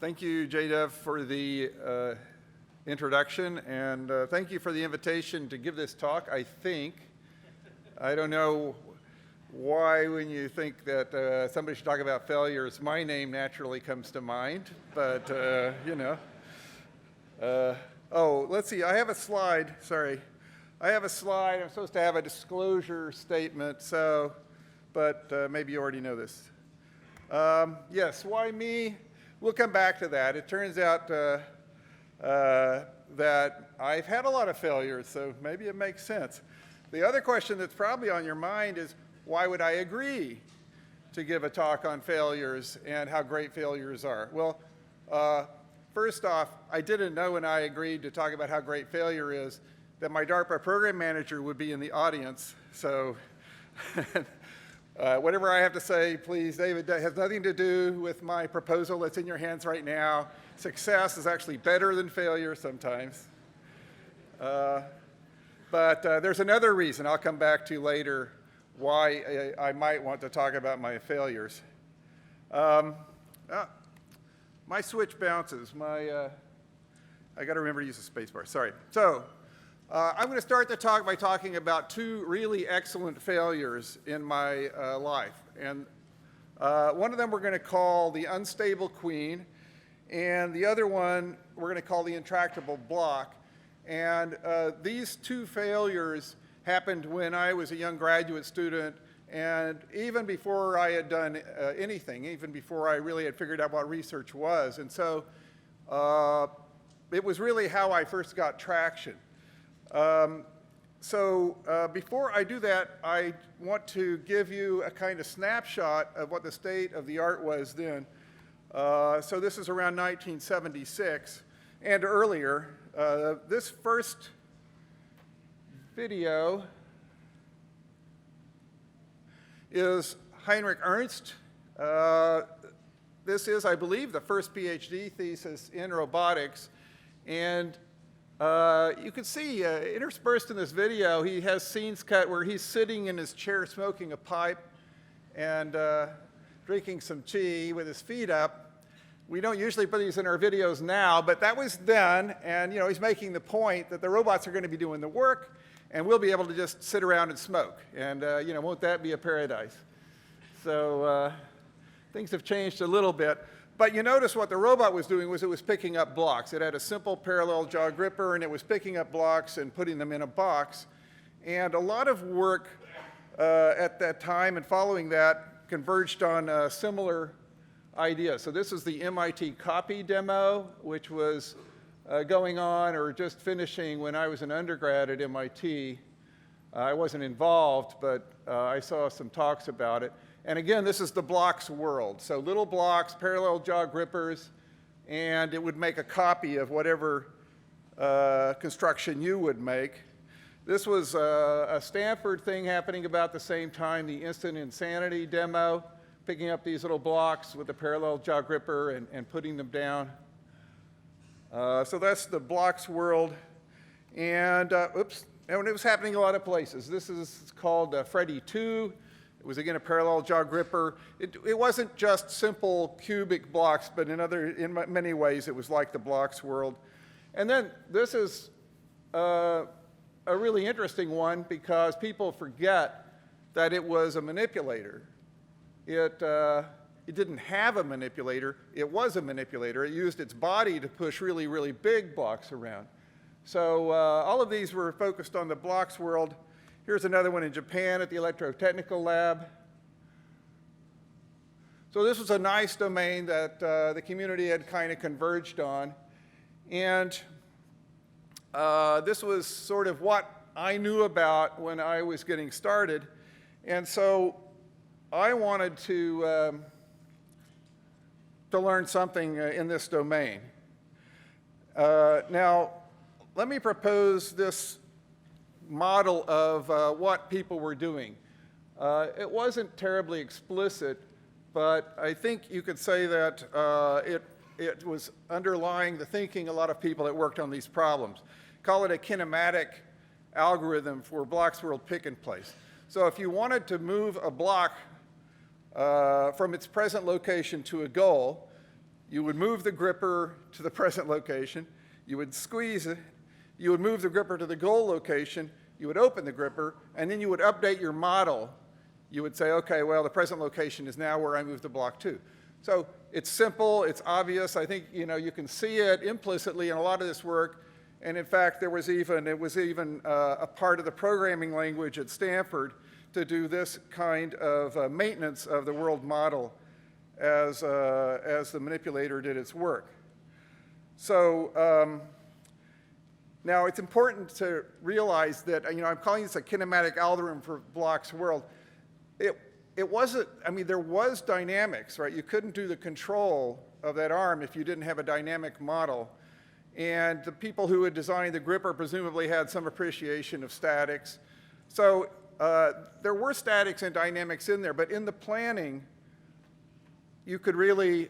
Thank you, JDev, for the introduction, and thank you for the invitation to give this talk. I don't know why when you think that somebody should talk about failures, my name naturally comes to mind, but you know. Oh, let's see, I have a slide, sorry. I have a slide, I'm supposed to have a disclosure statement, so, but maybe you already know this. Yes, why me? We'll come back to that. It turns out that I've had a lot of failures, so maybe it makes sense. The other question that's probably on your mind is, why would I agree to give a talk on failures and how great failures are? Well, first off, I didn't know when I agreed to talk about how great failure is that my DARPA program manager would be in the audience, so whatever I have to say, please, David, that has nothing to do with my proposal that's in your hands right now. Success is actually better than failure sometimes. But there's another reason I'll come back to later why I might want to talk about my failures. My switch bounces. I got to remember to use the space bar, sorry. So I'm going to start the talk by talking about two really excellent failures in my life. And one of them we're going to call the unstable queen, and the other one we're going to call the intractable block. And these two failures happened when I was a young graduate student, and even before I had done anything, even before I really had figured out what research was. And so it was really how I first got traction. Before I do that, I want to give you a kind of snapshot of what the state of the art was then. So this is around 1976 and earlier. This first video is Heinrich Ernst. This is, I believe, the first PhD thesis in robotics. And you can see interspersed in this video, he has scenes cut where he's sitting in his chair smoking a pipe and drinking some tea with his feet up. We don't usually put these in our videos now, but that was then, and you know, he's making the point that the robots are going to be doing the work, and we'll be able to just sit around and smoke. And you know, won't that be a paradise? So things have changed a little bit. But you notice what the robot was doing was it was picking up blocks. It had a simple parallel jaw gripper, and it was picking up blocks and putting them in a box. And a lot of work at that time and following that converged on similar ideas. So this is the MIT copy demo, which was going on or just finishing when I was an undergrad at MIT. I wasn't involved, but I saw some talks about it. And again, this is the blocks world. So little blocks, parallel jaw grippers, and it would make a copy of whatever construction you would make. This was a Stanford thing happening about the same time, the Instant Insanity demo, picking up these little blocks with a parallel jaw gripper and putting them down. So that's the blocks world. And, and it was happening a lot of places. This is called Freddy 2. It was, again, a parallel jaw gripper. It wasn't just simple cubic blocks, but in many ways, it was like the blocks world. And then this is a really interesting one because people forget that it was a manipulator. It didn't have a manipulator. It was a manipulator. It used its body to push really, really big blocks around. So all of these were focused on the blocks world. Here's another one in Japan at the Electrotechnical Lab. So this was a nice domain that the community had kind of converged on. And this was sort of what I knew about when I was getting started. And so I wanted to learn something in this domain. Now, let me propose this model of what people were doing. It wasn't terribly explicit, but I think you could say that it was underlying the thinking a lot of people that worked on these problems. Call it a kinematic algorithm for blocks world pick and place. So if you wanted to move a block from its present location to a goal, You would move the gripper to the present location. You would squeeze it. You would move the gripper to the goal location. You would open the gripper, and then you would update your model. You would say, okay, well, the present location is now where I moved the block to. So it's simple, it's obvious. I think you can see it implicitly in a lot of this work. And in fact, it was even a part of the programming language at Stanford to do this kind of maintenance of the world model as the manipulator did its work. So now it's important to realize that, I'm calling this a kinematic algorithm for Bloch's world. It wasn't, there was dynamics, right? You couldn't do the control of that arm if you didn't have a dynamic model. And the people who had designed the gripper presumably had some appreciation of statics. So there were statics and dynamics in there, but in the planning, you could really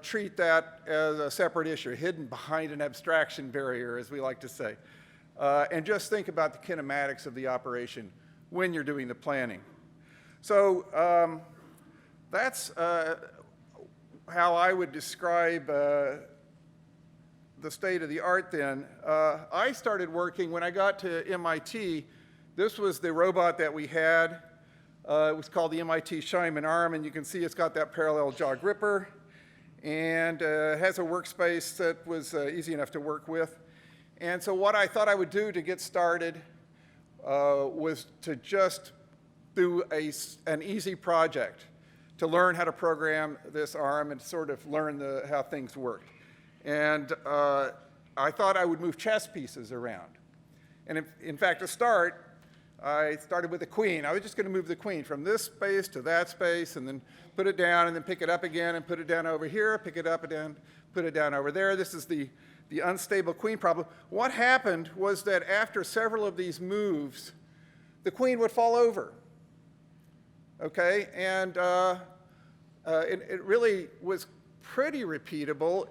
treat that as a separate issue, hidden behind an abstraction barrier, as we like to say. And just think about the kinematics of the operation when you're doing the planning. So that's how I would describe the state of the art then. I started working when I got to MIT. This was the robot that we had. It was called the MIT Scheinman arm, and you can see it's got that parallel jaw gripper, and has a workspace that was easy enough to work with. And so what I thought I would do to get started was to just do an easy project to learn how to program this arm and sort of learn how things worked. And I thought I would move chess pieces around. And in fact, to start, I started with the queen. I was just going to move the queen from this space to that space, and then put it down, and then pick it up again, and put it down over here, pick it up and down, put it down over there. This is the unstable queen problem. What happened was that after several of these moves, the queen would fall over. Okay, and it really was pretty repeatable.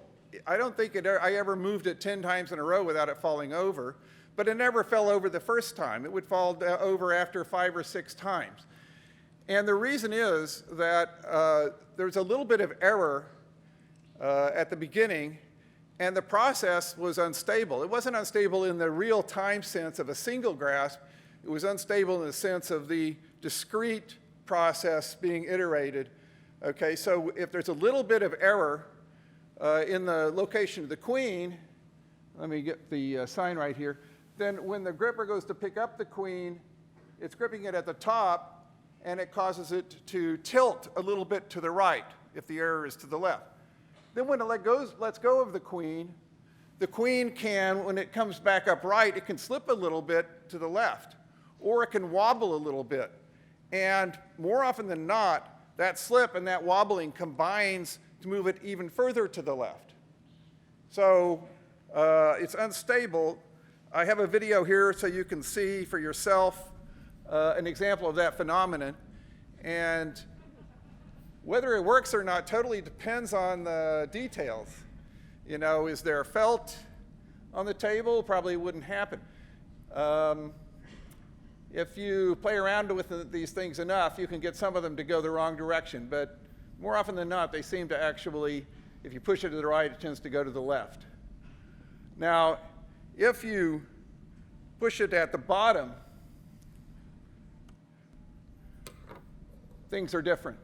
I don't think I ever moved it 10 times in a row without it falling over, but it never fell over the first time. It would fall over after 5 or 6 times. And the reason is that there's a little bit of error at the beginning, and the process was unstable. It wasn't unstable in the real time sense of a single grasp. It was unstable in the sense of the discrete process being iterated. Okay, so if there's a little bit of error in the location of the queen, let me get the sign right here, then when the gripper goes to pick up the queen, it's gripping it at the top, and it causes it to tilt a little bit to the right if the error is to the left. Then when it lets go of the queen can, when it comes back upright, it can slip a little bit to the left, or it can wobble a little bit. And more often than not, that slip and that wobbling combines to move it even further to the left. So it's unstable. I have a video here so you can see for yourself an example of that phenomenon. And whether it works or not totally depends on the details. Is there felt on the table? Probably wouldn't happen. If you play around with these things enough, you can get some of them to go the wrong direction. But more often than not, they seem to actually, if you push it to the right, it tends to go to the left. Now, if you push it at the bottom, things are different.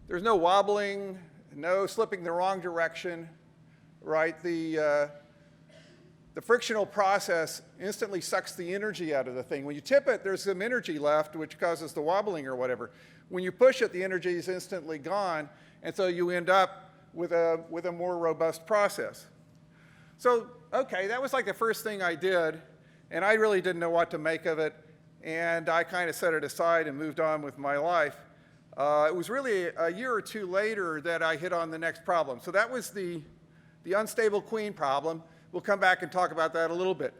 There's no wobbling, no slipping the wrong direction, right? The frictional process instantly sucks the energy out of the thing. When you tip it, there's some energy left, which causes the wobbling or whatever. When you push it, the energy is instantly gone, and so you end up with a more robust process. So, okay, that was like the first thing I did, and I really didn't know what to make of it, and I kind of set it aside and moved on with my life. It was really a year or two later that I hit on the next problem. So that was the unstable queen problem. We'll come back and talk about that a little bit.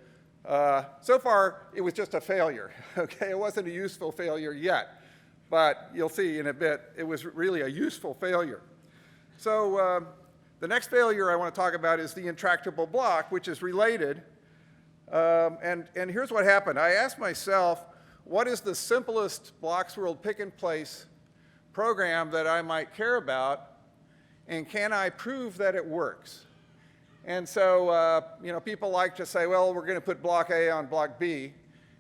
So far, it was just a failure. Okay, it wasn't a useful failure yet, but you'll see in a bit, it was really a useful failure. So the next failure I want to talk about is the intractable block, which is related. And here's what happened. I asked myself, what is the simplest Bloch's world pick-and-place program that I might care about, and can I prove that it works? And so, you know, people like to say, well, we're going to put block A on block B.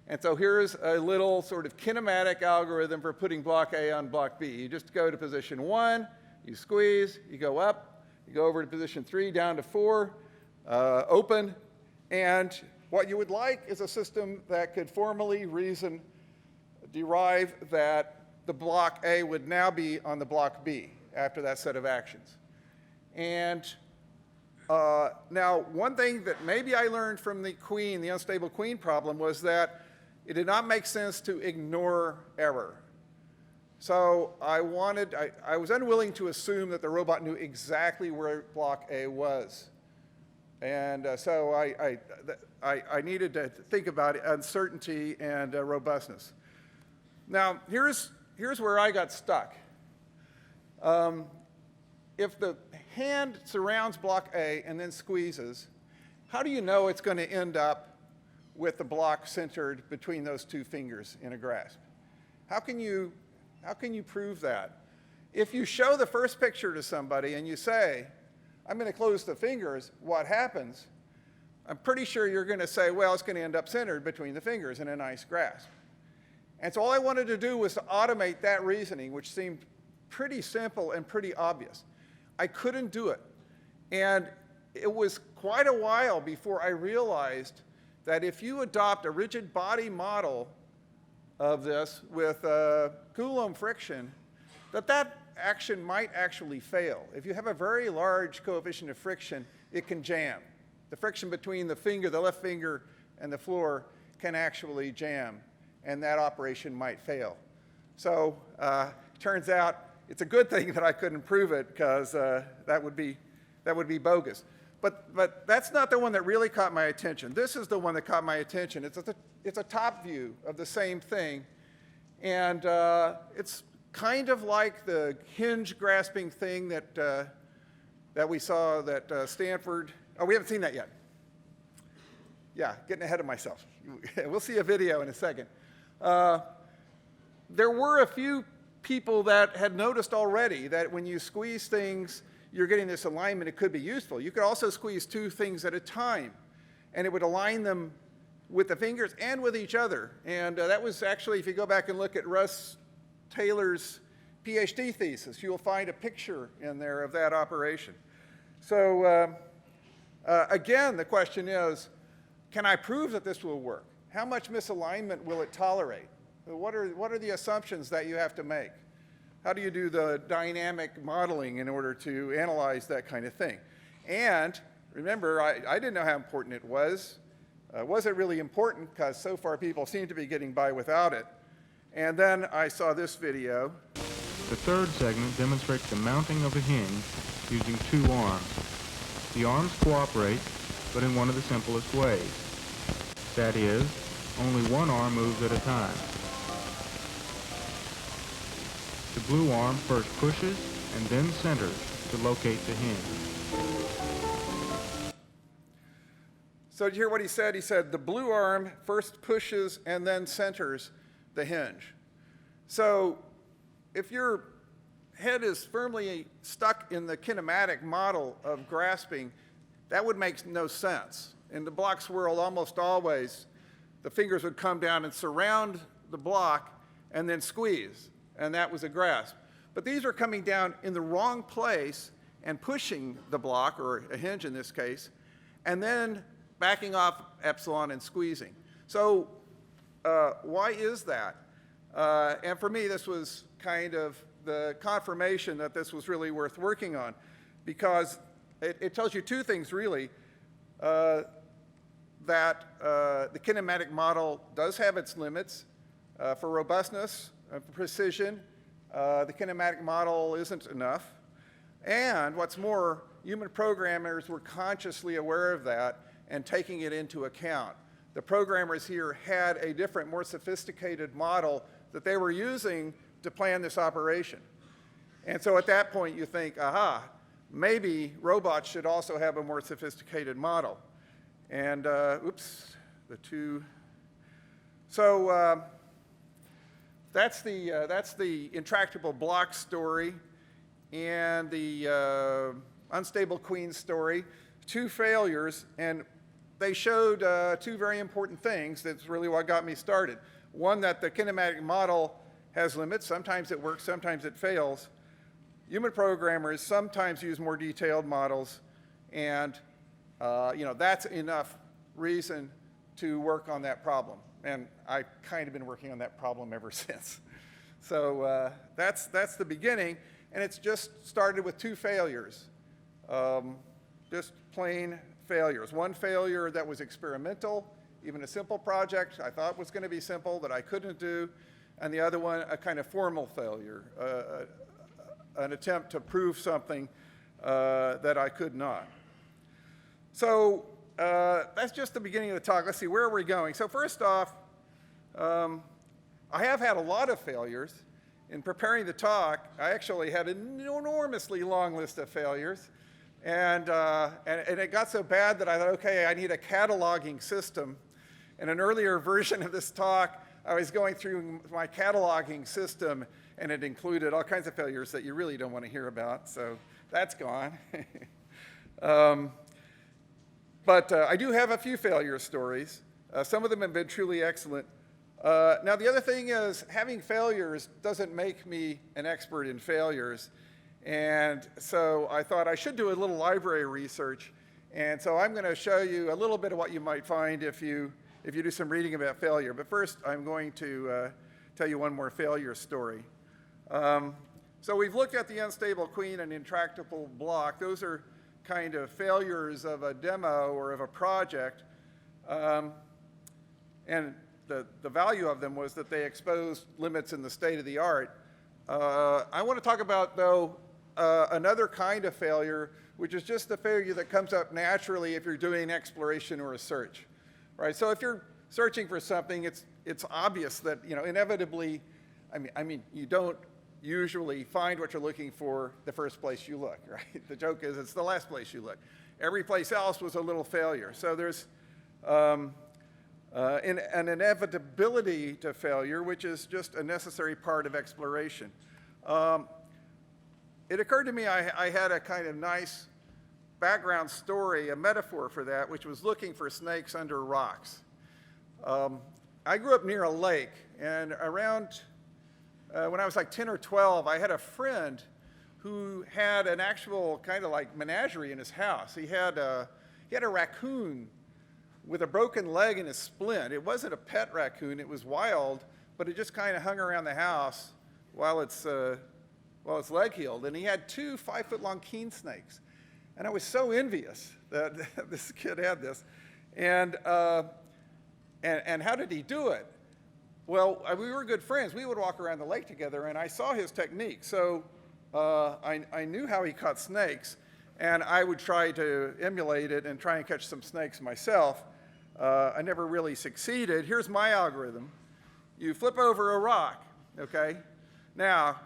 And so here's a little sort of kinematic algorithm for putting block A on block B. You just go to position 1, you squeeze, you go up, you go over to position 3, down to 4, open, and what you would like is a system that could formally derive that the block A would now be on the block B after that set of actions. And now, one thing that maybe I learned from the queen, the unstable queen problem, was that it did not make sense to ignore error. So I was unwilling to assume that the robot knew exactly where block A was. And so I needed to think about uncertainty and robustness. Now, here's where I got stuck. If the hand surrounds block A and then squeezes, how do you know it's going to end up with the block centered between those two fingers in a grasp? How can you prove that? If you show the first picture to somebody and you say, I'm going to close the fingers, what happens? I'm pretty sure you're going to say, well, it's going to end up centered between the fingers in a nice grasp. And so all I wanted to do was to automate that reasoning, which seemed pretty simple and pretty obvious. I couldn't do it. And it was quite a while before I realized that if you adopt a rigid body model of this with Coulomb friction, that action might actually fail. If you have a very large coefficient of friction, it can jam. The friction between the left finger, and the floor can actually jam, and that operation might fail. So turns out it's a good thing that I couldn't prove it, because that would be bogus. But that's not the one that really caught my attention. This is the one that caught my attention. It's a top view of the same thing, and it's kind of like the hinge grasping thing that we saw that Stanford. Oh, we haven't seen that yet. Yeah, getting ahead of myself. We'll see a video in a second. There were a few people that had noticed already that when you squeeze things, you're getting this alignment. It could be useful. You could also squeeze two things at a time, and it would align them with the fingers and with each other. And that was actually, if you go back and look at Russ Taylor's PhD thesis, you'll find a picture in there of that operation. So again, the question is, can I prove that this will work? How much misalignment will it tolerate? What are the assumptions that you have to make? How do you do the dynamic modeling in order to analyze that kind of thing? And remember, I didn't know how important it was. Was it really important? Because so far people seem to be getting by without it. And then I saw this video. The third segment demonstrates the mounting of a hinge using two arms. The arms cooperate, but in one of the simplest ways. That is, only one arm moves at a time. The blue arm first pushes and then centers to locate the hinge. So did you hear what he said? He said the blue arm first pushes and then centers the hinge. So if your head is firmly stuck in the kinematic model of grasping, that would make no sense. In the blocks world, almost always, the fingers would come down and surround the block and then squeeze, and that was a grasp. But these are coming down in the wrong place and pushing the block, or a hinge in this case, and then backing off epsilon and squeezing. So why is that? And for me, this was kind of the confirmation that this was really worth working on, because it tells you two things, really. That the kinematic model does have its limits. For robustness, for precision, the kinematic model isn't enough. And what's more, human programmers were consciously aware of that and taking it into account. The programmers here had a different, more sophisticated model that they were using to plan this operation. And so at that point you think, aha, maybe robots should also have a more sophisticated model. And oops, the two. So that's the intractable block story and the unstable queen story. Two failures, and they showed two very important things. That's really what got me started. One, that the kinematic model has limits. Sometimes it works, sometimes it fails. Human programmers sometimes use more detailed models, and that's enough reason to work on that problem. And I've kind of been working on that problem ever since. So that's the beginning, and it's just started with two failures. Just plain failures. One failure that was experimental, even a simple project I thought was going to be simple that I couldn't do, and the other one, a kind of formal failure, an attempt to prove something that I could not. So that's just the beginning of the talk. Let's see, where are we going? So first off, I have had a lot of failures. In preparing the talk, I actually had an enormously long list of failures. And it got so bad that I thought, okay, I need a cataloging system. In an earlier version of this talk, I was going through my cataloging system, and it included all kinds of failures that you really don't want to hear about. So that's gone. But I do have a few failure stories. Some of them have been truly excellent. Now, the other thing is, having failures doesn't make me an expert in failures. And so I thought I should do a little library research. And so I'm going to show you a little bit of what you might find if you do some reading about failure. But first, I'm going to tell you one more failure story. So we've looked at the unstable queen and intractable block. Those are kind of failures of a demo or of a project. And the value of them was that they exposed limits in the state of the art. I want to talk about, though, another kind of failure, which is just the failure that comes up naturally if you're doing exploration or a search, right? So if you're searching for something, it's obvious that, inevitably, I mean, you don't usually find what you're looking for the first place you look, right? The joke is it's the last place you look. Every place else was a little failure. So there's an inevitability to failure, which is just a necessary part of exploration. It occurred to me I had a kind of nice background story, a metaphor for that, which was looking for snakes under rocks. I grew up near a lake, and around when I was like 10 or 12, I had a friend who had an actual kind of like menagerie in his house. He had a raccoon with a broken leg and a splint. It wasn't a pet raccoon, it was wild, but it just kind of hung around the house while its leg healed. And he had two 5-foot-long keen snakes. And I was so envious that this kid had this. And how did he do it? Well, we were good friends. We would walk around the lake together, and I saw his technique. So I knew how he caught snakes, and I would try to emulate it and try and catch some snakes myself. I never really succeeded. Here's my algorithm. You flip over a rock, okay? Now,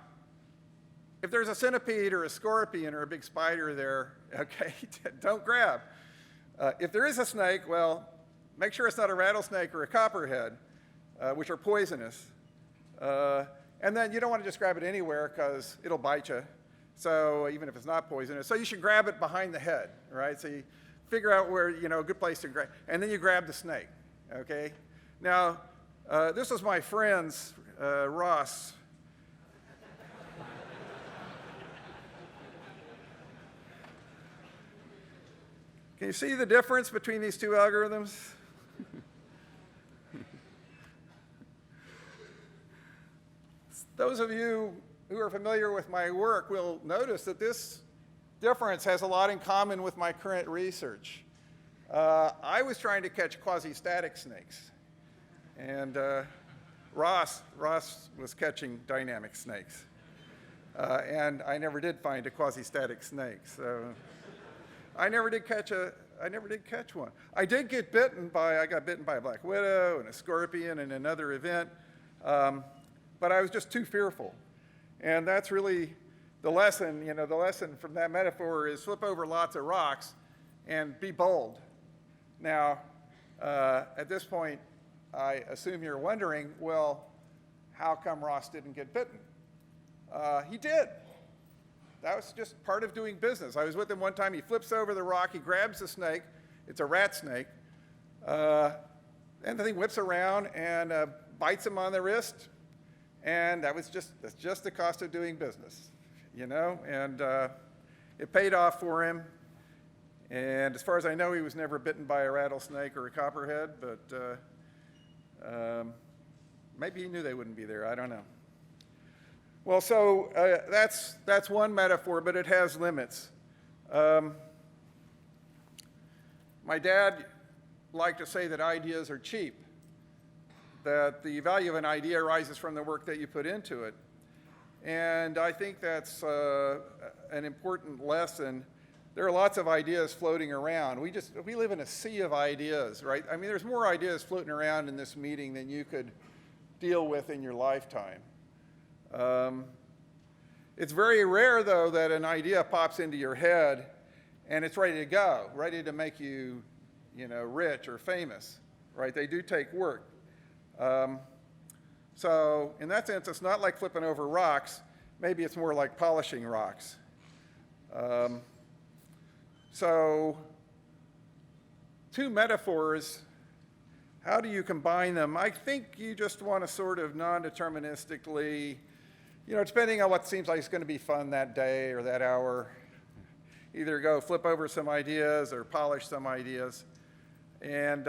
if there's a centipede or a scorpion or a big spider there, okay, don't grab. If there is a snake, well, make sure it's not a rattlesnake or a copperhead, which are poisonous. And then you don't want to just grab it anywhere because it'll bite you. So even if it's not poisonous, so you should grab it behind the head, right? So you figure out where, a good place to grab, and then you grab the snake, okay? Now, this was my friend's, Ross. Can you see the difference between these two algorithms? Those of you who are familiar with my work will notice that this difference has a lot in common with my current research. I was trying to catch quasi-static snakes, and Ross was catching dynamic snakes. And I never did find a quasi-static snake, so I never did catch one. I did get I got bitten by a black widow and a scorpion in another event, but I was just too fearful. And that's really the lesson, the lesson from that metaphor is flip over lots of rocks and be bold. Now, at this point, I assume you're wondering, well, how come Ross didn't get bitten. He did. That was just part of doing business. I was with him one time. He flips over the rock. He grabs the snake. It's a rat snake. And the thing whips around and bites him on the wrist. And that's just the cost of doing business, you know? And it paid off for him. And as far as I know, he was never bitten by a rattlesnake or a copperhead, but maybe he knew they wouldn't be there. I don't know. Well, so that's one metaphor, but it has limits. My dad liked to say that ideas are cheap, that the value of an idea arises from the work that you put into it. And I think that's an important lesson. There are lots of ideas floating around. We live in a sea of ideas, right? I mean, there's more ideas floating around in this meeting than you could deal with in your lifetime. It's very rare, though, that an idea pops into your head and it's ready to go, ready to make you, rich or famous, right? They do take work. So in that sense, it's not like flipping over rocks. Maybe it's more like polishing rocks. So two metaphors, how do you combine them? I think you just want to sort of non-deterministically, depending on what seems like it's going to be fun that day or that hour, either go flip over some ideas or polish some ideas. And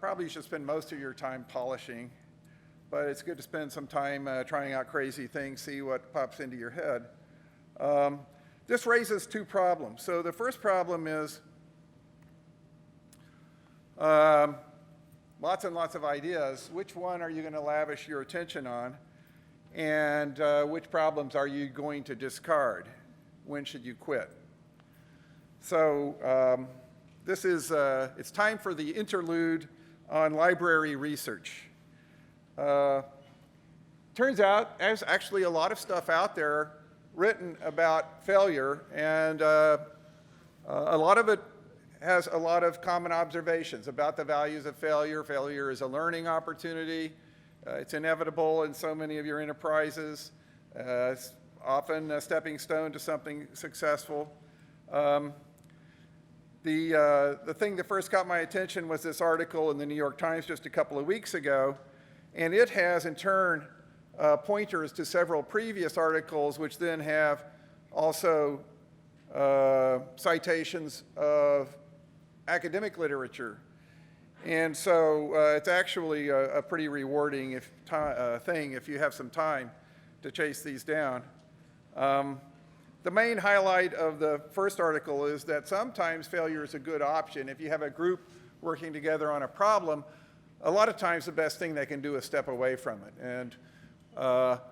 probably you should spend most of your time polishing, but it's good to spend some time trying out crazy things, see what pops into your head. This raises two problems. So the first problem is lots and lots of ideas. Which one are you going to lavish your attention on? And which problems are you going to discard? When should you quit? So it's time for the interlude on library research. Turns out there's actually a lot of stuff out there written about failure, and a lot of it has a lot of common observations about the values of failure. Failure is a learning opportunity. It's inevitable in so many of your enterprises. It's often a stepping stone to something successful. The thing that first caught my attention was this article in the New York Times just a couple of weeks ago, and it has in turn pointers to several previous articles, which then have also citations of academic literature. And so it's actually a pretty rewarding thing if you have some time to chase these down. The main highlight of the first article is that sometimes failure is a good option. If you have a group working together on a problem, a lot of times the best thing they can do is step away from it. And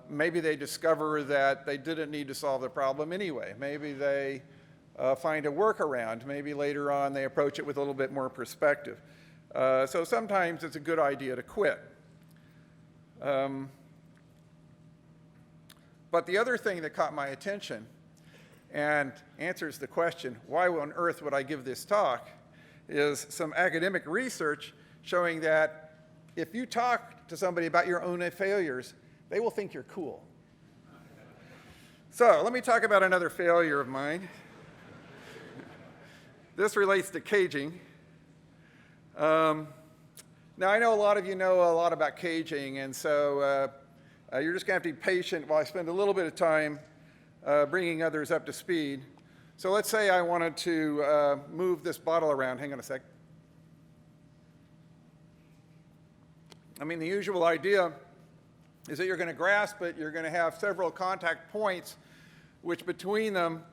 maybe they discover that they didn't need to solve the problem anyway. Maybe they find a workaround. Maybe later on they approach it with a little bit more perspective. So sometimes it's a good idea to quit. But the other thing that caught my attention and answers the question, why on earth would I give this talk, is some academic research showing that if you talk to somebody about your own failures, they will think you're cool. So let me talk about another failure of mine. This relates to caging. Now, I know a lot of you know a lot about caging, and so you're just going to have to be patient while I spend a little bit of time bringing others up to speed. So let's say I wanted to move this bottle around. Hang on a sec. I mean, the usual idea is that you're going to grasp it, you're going to have several contact points, which between them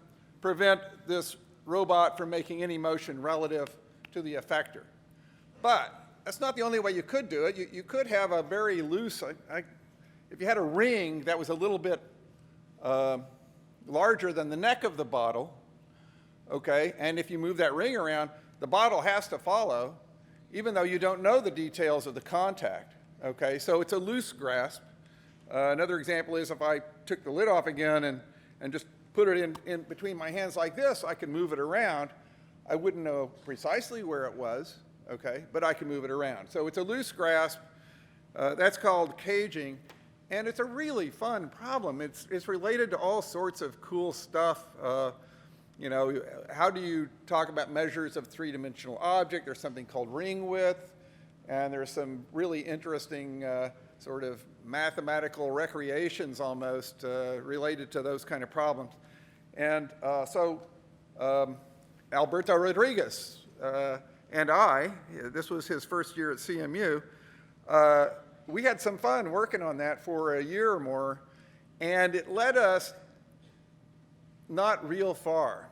prevent this robot from making any motion relative to the effector. But that's not the only way you could do it. You could have a very loose, if you had a ring that was a little bit larger than the neck of the bottle, okay, and if you move that ring around, the bottle has to follow, even though you don't know the details of the contact, okay? So it's a loose grasp. Another example is if I took the lid off again and just put it in between my hands like this, I can move it around. I wouldn't know precisely where it was, okay, but I can move it around. So it's a loose grasp. That's called caging. And it's a really fun problem. It's related to all sorts of cool stuff. You know, how do you talk about measures of three-dimensional object? There's something called ring width, and there's some really interesting sort of mathematical recreations almost related to those kind of problems. And Alberto Rodriguez and I, this was his first year at CMU, we had some fun working on that for a year or more, and it led us not real far.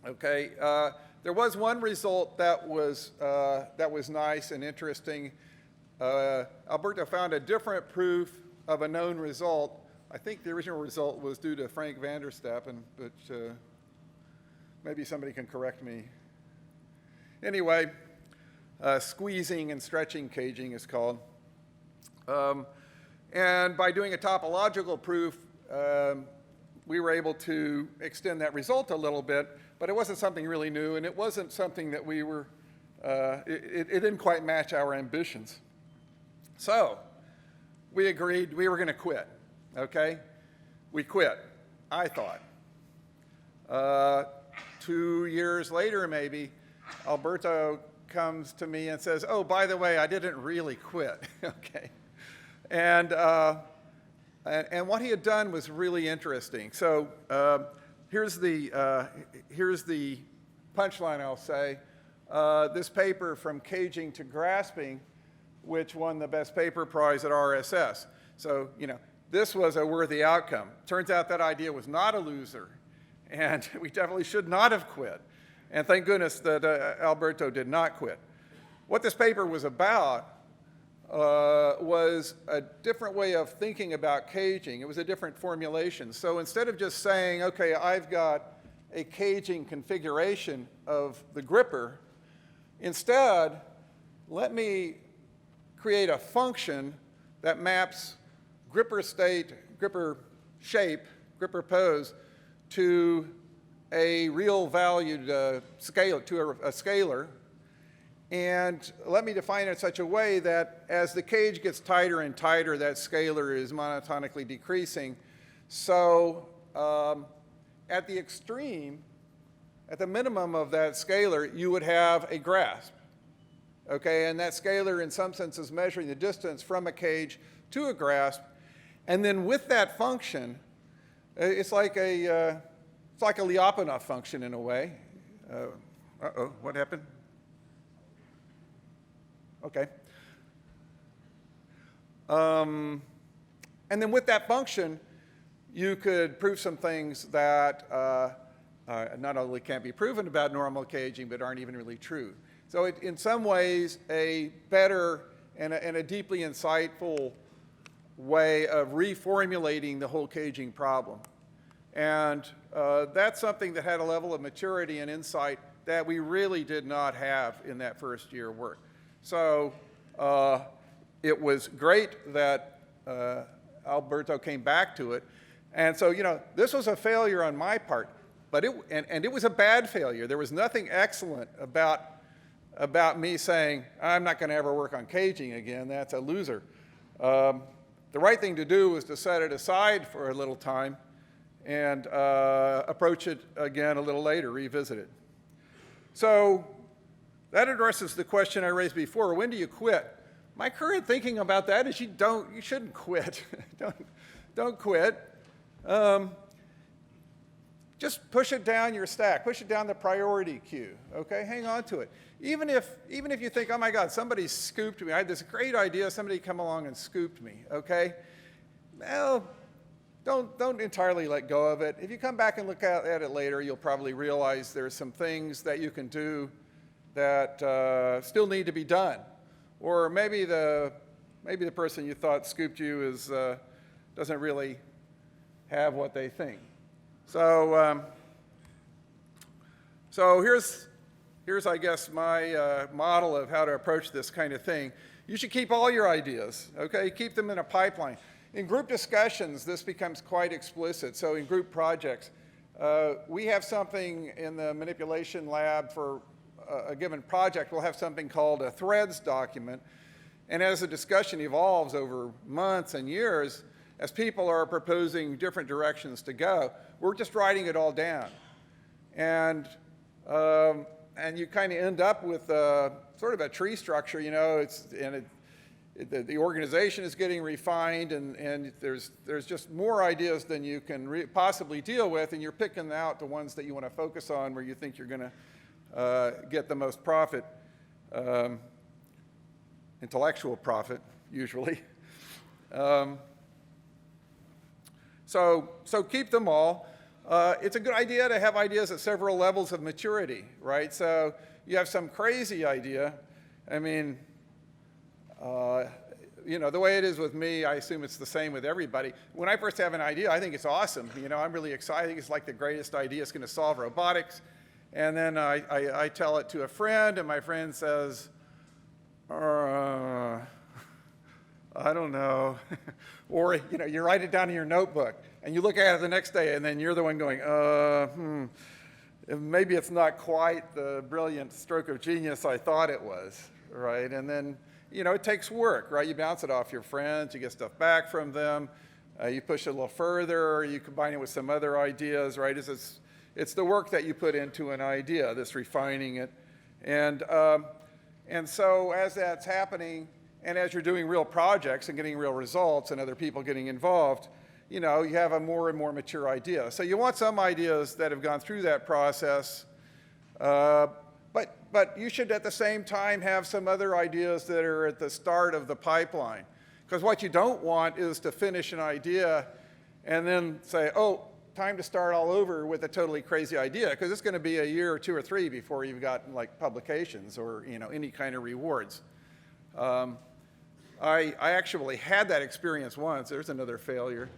Okay, there was one result that was nice and interesting. Alberto found a different proof of a known result. I think the original result was due to Frank van der Stappen, but maybe somebody can correct me. Anyway, squeezing and stretching caging is called. And by doing a topological proof, we were able to extend that result a little bit, but it wasn't something really new, and it wasn't something that we were, it didn't quite match our ambitions. So we agreed we were going to quit, okay? We quit, I thought. 2 years later, maybe, Alberto comes to me and says, oh, by the way, I didn't really quit, okay? And what he had done was really interesting. So here's the punchline, I'll say. This paper, From Caging to Grasping, which won the best paper prize at RSS. So, you know, this was a worthy outcome. Turns out that idea was not a loser, and we definitely should not have quit. And thank goodness that Alberto did not quit. What this paper was about was a different way of thinking about caging. It was a different formulation. So instead of just saying, okay, I've got a caging configuration of the gripper, instead, let me create a function that maps gripper state, gripper shape, gripper pose to a real valued scale, to a scalar, and let me define it in such a way that as the cage gets tighter and tighter, that scalar is monotonically decreasing. So at the extreme, at the minimum of that scalar, you would have a grasp. Okay, and that scalar in some sense is measuring the distance from a cage to a grasp. And then with that function, it's like a Lyapunov function in a way. Uh-oh, what happened? Okay. And then with that function, you could prove some things that not only can't be proven about normal caging, but aren't even really true. So it, in some ways, a better and a deeply insightful way of reformulating the whole caging problem. And that's something that had a level of maturity and insight that we really did not have in that first year work. So it was great that Alberto came back to it. And so, you know, this was a failure on my part, but it was a bad failure. There was nothing excellent about me saying, I'm not going to ever work on caging again. That's a loser. The right thing to do was to set it aside for a little time and approach it again a little later, revisit it. So that addresses the question I raised before, when do you quit? My current thinking about that is you shouldn't quit. don't quit. Just push it down your stack, push it down the priority queue, okay? Hang on to it. Even if you think, oh my God, somebody scooped me. I had this great idea, somebody come along and scooped me, okay? Well, don't entirely let go of it. If you come back and look at it later, you'll probably realize there's some things that you can do that still need to be done. Or maybe the person you thought scooped you doesn't really have what they think. So here's I guess my model of how to approach this kind of thing. You should keep all your ideas, okay? Keep them in a pipeline. In group discussions, this becomes quite explicit. So in group projects, we have something in the manipulation lab for a given project. We'll have something called a threads document. And as the discussion evolves over months and years, as people are proposing different directions to go, we're just writing it all down. And you kind of end up with sort of a tree structure, you know, the organization is getting refined, and there's just more ideas than you can possibly deal with, and you're picking out the ones that you want to focus on where you think you're going to get the most profit, intellectual profit, usually. So keep them all. It's a good idea to have ideas at several levels of maturity, right? So you have some crazy idea. I mean, you know, the way it is with me, I assume it's the same with everybody. When I first have an idea, I think it's awesome. You know, I'm really excited. It's like the greatest idea. It's going to solve robotics. And then I tell it to a friend, and my friend says, I don't know. Or, you know, you write it down in your notebook, and you look at it the next day, and then you're the one going, maybe it's not quite the brilliant stroke of genius I thought it was, right? And then, you know, it takes work, right? You bounce it off your friends, you get stuff back from them, you push it a little further, or you combine it with some other ideas, right? It's the work that you put into an idea, this refining it. And so as that's happening, and as you're doing real projects and getting real results and other people getting involved, you know, you have a more and more mature idea. So you want some ideas that have gone through that process, but you should at the same time have some other ideas that are at the start of the pipeline. Because what you don't want is to finish an idea and then say, oh, time to start all over with a totally crazy idea, because it's going to be a year or 2 or 3 before you've got like publications or, you know, any kind of rewards. I actually had that experience once. There's another failure.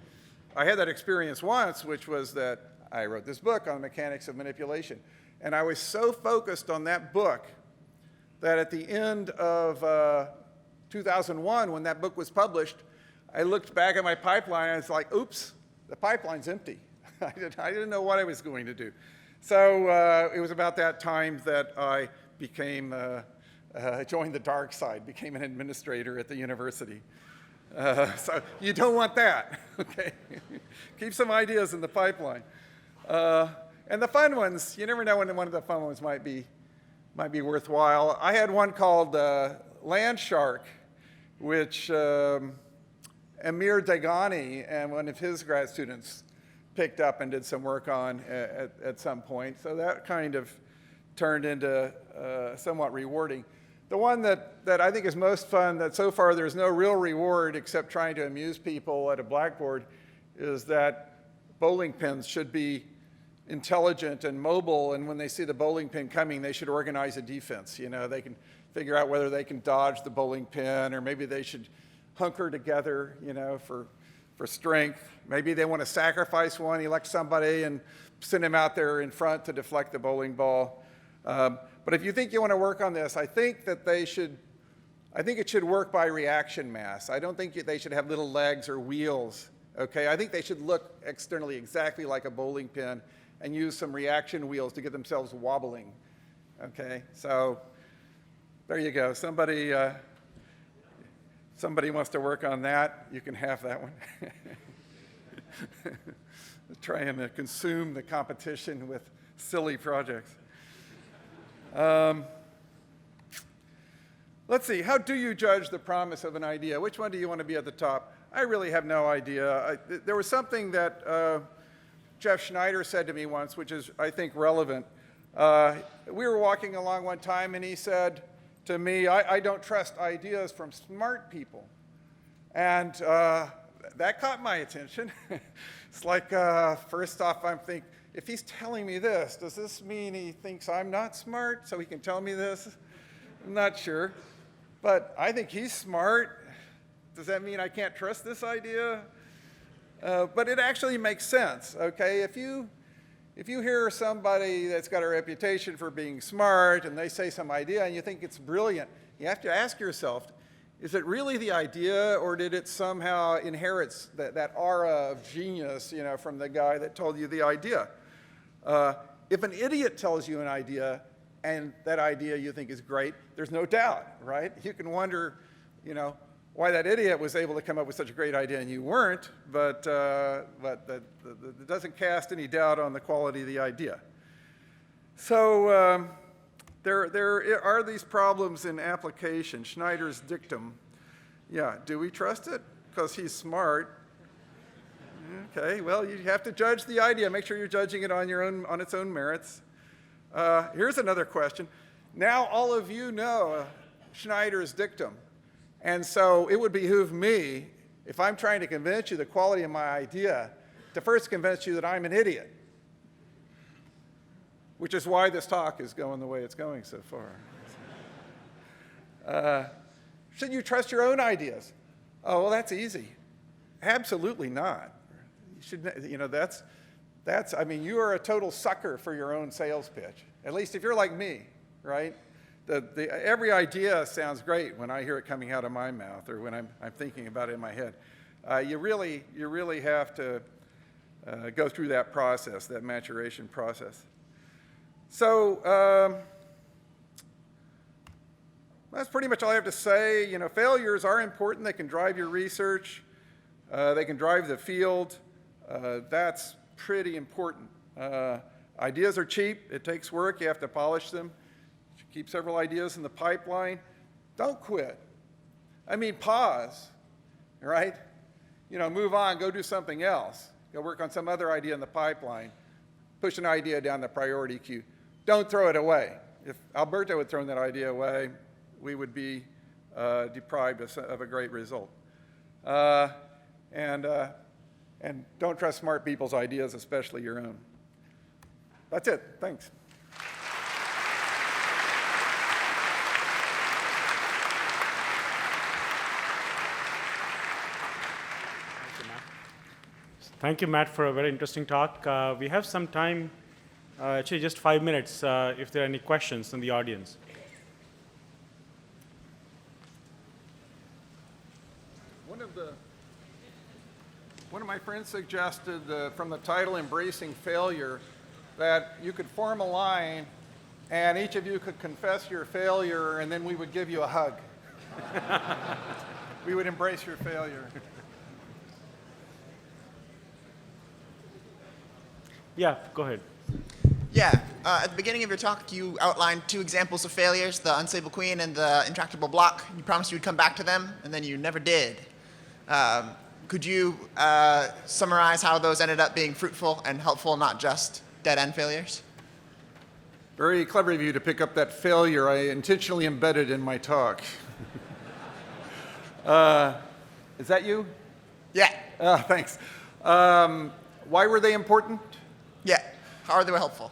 I had that experience once, which was that I wrote this book on the mechanics of manipulation. And I was so focused on that book that at the end of 2001, when that book was published, I looked back at my pipeline and I was like, oops, the pipeline's empty. I didn't know what I was going to do. So it was about that time that I became joined the dark side, became an administrator at the university. So you don't want that, okay? Keep some ideas in the pipeline. And the fun ones, you never know when one of the fun ones might be worthwhile. I had one called Land Shark, which Amir Dagani and one of his grad students picked up and did some work on at some point. So that kind of turned into somewhat rewarding. The one that I think is most fun, that so far there's no real reward except trying to amuse people at a blackboard, is that bowling pins should be intelligent and mobile, and when they see the bowling pin coming, they should organize a defense. You know, they can figure out whether they can dodge the bowling pin, or maybe they should hunker together, you know, for strength. Maybe they want to sacrifice one, elect somebody, and send him out there in front to deflect the bowling ball. But if you think you want to work on this, I think it should work by reaction mass. I don't think they should have little legs or wheels, okay? I think they should look externally exactly like a bowling pin and use some reaction wheels to get themselves wobbling, okay? So there you go. Somebody wants to work on that, you can have that one. Trying to consume the competition with silly projects. Let's see, how do you judge the promise of an idea? Which one do you want to be at the top? I really have no idea. There was something that Jeff Schneider said to me once, which is, I think, relevant. We were walking along one time, and he said to me, I don't trust ideas from smart people. And that caught my attention. It's like, first off, I'm thinking, if he's telling me this, does this mean he thinks I'm not smart, so he can tell me this? I'm not sure. But I think he's smart. Does that mean I can't trust this idea? But it actually makes sense, okay? If you hear somebody that's got a reputation for being smart and they say some idea and you think it's brilliant, you have to ask yourself, is it really the idea, or did it somehow inherit that aura of genius, you know, from the guy that told you the idea? If an idiot tells you an idea and that idea you think is great, there's no doubt, right? You can wonder, you know, why that idiot was able to come up with such a great idea and you weren't, but that doesn't cast any doubt on the quality of the idea. So there are these problems in application. Schneider's dictum. Yeah, do we trust it? Because he's smart. Okay, well, you have to judge the idea. Make sure you're judging it on its own merits. Here's another question. Now all of you know Schneider's dictum. And so it would behoove me, if I'm trying to convince you the quality of my idea, to first convince you that I'm an idiot, which is why this talk is going the way it's going so far. Should you trust your own ideas? Oh, well, that's easy. Absolutely not. You should, you know, I mean, you are a total sucker for your own sales pitch, at least if you're like me, right? Every idea sounds great when I hear it coming out of my mouth or when I'm thinking about it in my head. You really have to go through that process, that maturation process. So that's pretty much all I have to say. You know, failures are important. They can drive your research. They can drive the field. That's pretty important. Ideas are cheap. It takes work. You have to polish them. Keep several ideas in the pipeline. Don't quit. I mean, pause, right? You know, move on, go do something else. Go work on some other idea in the pipeline. Push an idea down the priority queue. Don't throw it away. If Alberto had thrown that idea away, we would be deprived of a great result. And don't trust smart people's ideas, especially your own. That's it. Thanks. Thank you, Matt, for a very interesting talk. We have some time, actually just 5 minutes, if there are any questions in the audience. One of my friends suggested from the title Embracing Failure that you could form a line and each of you could confess your failure and then we would give you a hug. We would embrace your failure. Yeah, go ahead. Yeah, at the beginning of your talk, you outlined 2 examples of failures, the unstable queen and the intractable block. You promised you would come back to them, and then you never did. Could you summarize how those ended up being fruitful and helpful, not just dead-end failures? Very clever of you to pick up that failure. I intentionally embedded in my talk. Is that you? Yeah. Thanks. Why were they important? Yeah. How are they helpful?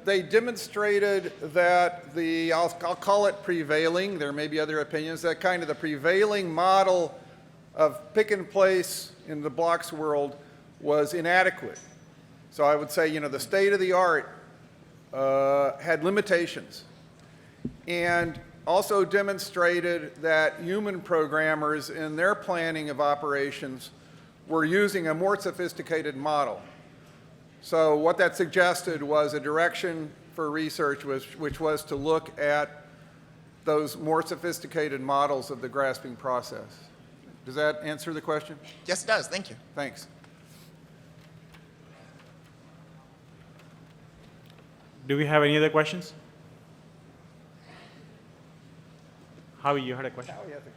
They demonstrated that I'll call it prevailing, there may be other opinions, that kind of the prevailing model of pick and place in the blocks world was inadequate. So I would say, you know, the state of the art had limitations, and also demonstrated that human programmers in their planning of operations were using a more sophisticated model. So what that suggested was a direction for research which was to look at those more sophisticated models of the grasping process. Does that answer the question? Yes, it does. Thank you. Thanks. Do we have any other questions? Howie, you had a question? Howie has a question.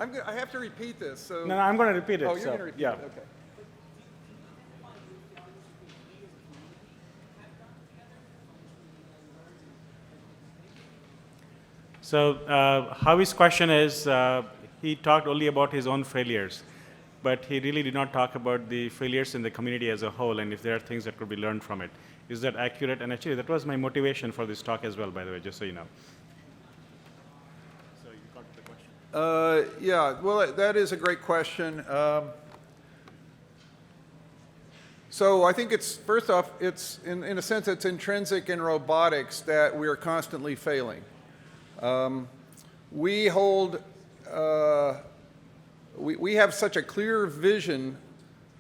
I have to repeat this. So. No, I'm going to repeat it. Oh, you're going to repeat yeah. it. Okay. So Howie's question is, he talked only about his own failures, but he really did not talk about the failures in the community as a whole and if there are things that could be learned from it. Is that accurate? And actually, that was my motivation for this talk as well, by the way, just so you know. So you got the question. Yeah, well, that is a great question. So I think it's, first off, it's, in a sense, it's intrinsic in robotics that we are constantly failing. we hold, we have such a clear vision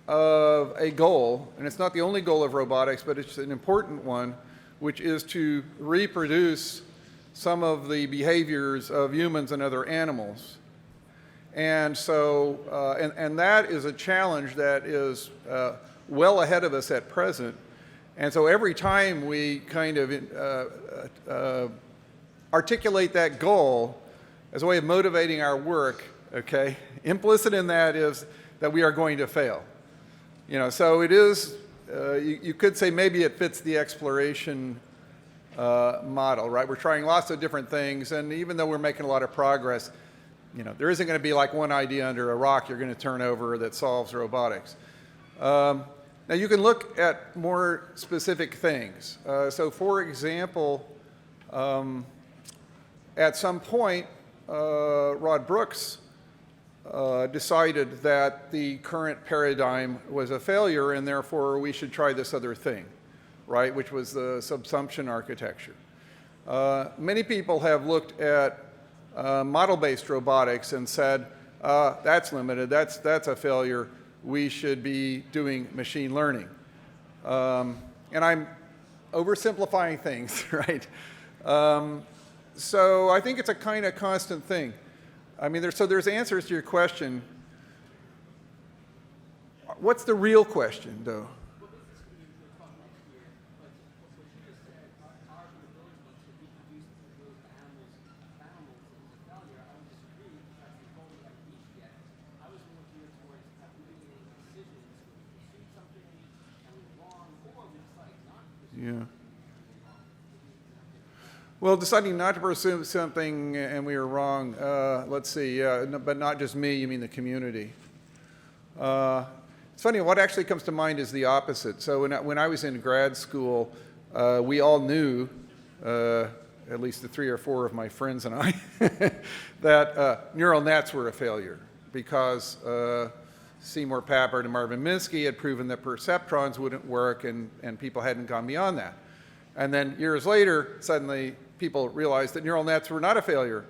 of a goal, and it's not the only goal of robotics, but it's an important one, which is to reproduce some of the behaviors of humans and other animals. And so, and that is a challenge that is well ahead of us at present. And so every time we kind of articulate that goal as a way of motivating our work, okay, implicit in that is that we are going to fail. You know, so it is, you could say maybe it fits the exploration model, right? We're trying lots of different things, and even though we're making a lot of progress, you know, there isn't going to be like one idea under a rock you're going to turn over that solves robotics. Now you can look at more specific things. So for example, at some point, Rod Brooks decided that the current paradigm was a failure and therefore we should try this other thing, right, which was the subsumption architecture. Many people have looked at model-based robotics and said, that's limited, that's a failure, we should be doing machine learning. And I'm oversimplifying things, right? So I think it's a kind of constant thing. I mean, there's answers to your question. What's the real question, though? Yeah. Well, deciding not to pursue something and we were wrong, let's see, but not just me, you mean the community. It's funny, what actually comes to mind is the opposite. So when I was in grad school, we all knew, at least the 3 or 4 of my friends and I, that neural nets were a failure because Seymour Papert and Marvin Minsky had proven that perceptrons wouldn't work and people hadn't gone beyond that. And then years later, suddenly people realized that neural nets were not a failure.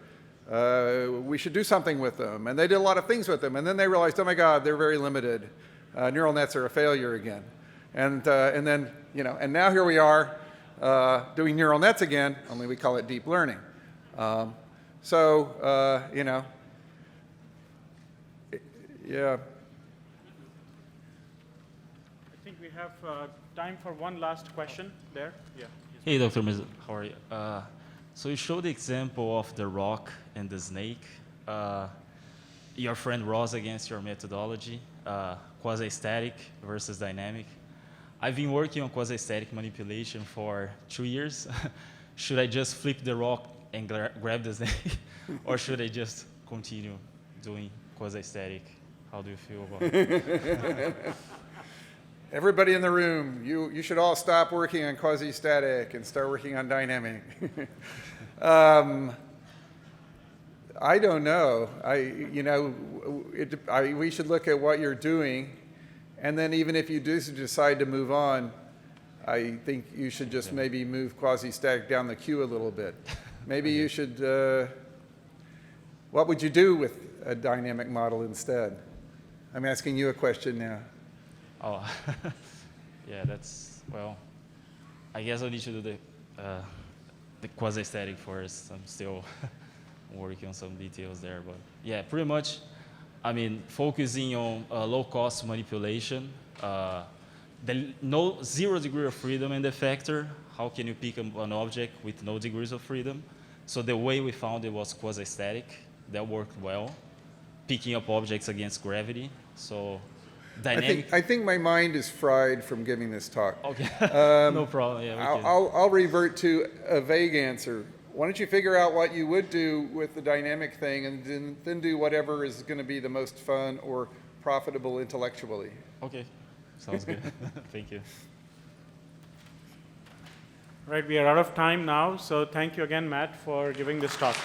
We should do something with them. And they did a lot of things with them. And then they realized, oh my God, they're very limited. Neural nets are a failure again. And then, you know, and now here we are doing neural nets again, only we call it deep learning. You know, yeah. I think we have time for one last question there. Yeah. Hey, Dr. Miz, how are you? So you showed the example of the rock and the snake. Your friend Ross against your methodology, quasi-static versus dynamic. I've been working on quasi-static manipulation for 2 years. Should I just flip the rock and grab the snake? Or should I just continue doing quasi-static? How do you feel about it? Everybody in the room, you should all stop working on quasi-static and start working on dynamic. I don't know. We should look at what you're doing, and then even if you do decide to move on, I think you should just maybe move quasi-static down the queue a little bit. Maybe you should, what would you do with a dynamic model instead? I'm asking you a question now. Oh, yeah, that's, well, I guess I need to do the quasi-static first. I'm still working on some details there, but yeah, pretty much, I mean, focusing on low-cost manipulation, zero degree of freedom in the factor. How can you pick an object with no degrees of freedom? So the way we found it was quasi-static. That worked well. Picking up objects against gravity. So dynamic. I think my mind is fried from giving this talk. Okay, no problem. Yeah, I'll revert to a vague answer. Why don't you figure out what you would do with the dynamic thing and then do whatever is going to be the most fun or profitable intellectually. Okay, sounds good. Thank you. Right, we are out of time now, so thank you again, Matt, for giving this talk.